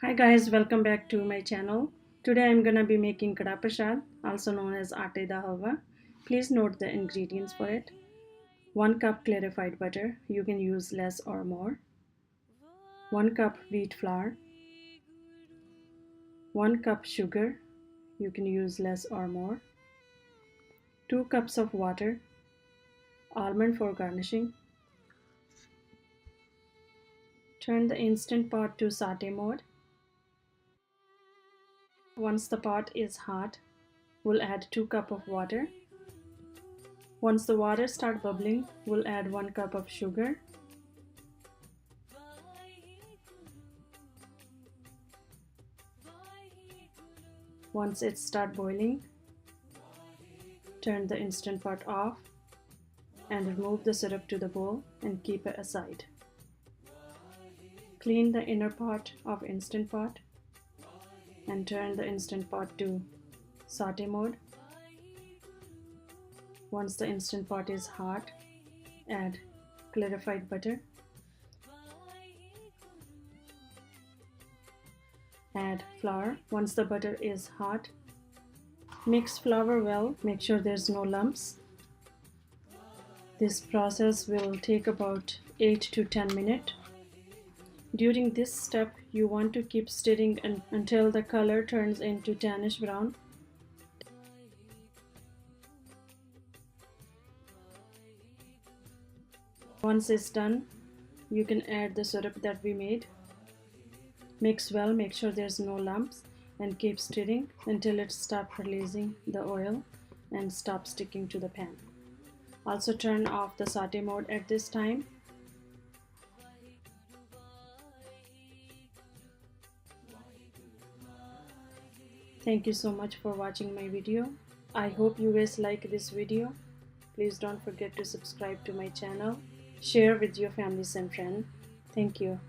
Hi guys, welcome back to my channel. Today I'm gonna be making Karah Parshad, also known as Atte da halwa. Please note the ingredients for it. 1 cup clarified butter, you can use less or more. 1 cup wheat flour. 1 cup sugar, you can use less or more. 2 cups of water. Almond for garnishing. Turn the instant pot to saute mode. Once the pot is hot, we'll add 2 cups of water. Once the water starts bubbling, we'll add 1 cup of sugar. Once it starts boiling, turn the instant pot off and remove the syrup to the bowl and keep it aside. Clean the inner pot of instant pot and turn the instant pot to saute mode. Once the instant pot is hot, add clarified butter. Add flour. Once the butter is hot, mix flour well, make sure there's no lumps. This process will take about 8 to 10 minutes. During this step, you want to keep stirring until the color turns into tannish brown. Once it's done, you can add the syrup that we made. Mix well, make sure there's no lumps, and keep stirring until it stops releasing the oil and stops sticking to the pan. Also turn off the saute mode at this time. Thank you so much for watching my video. I hope you guys like this video. Please don't forget to subscribe to my channel. Share with your families and friends. Thank you.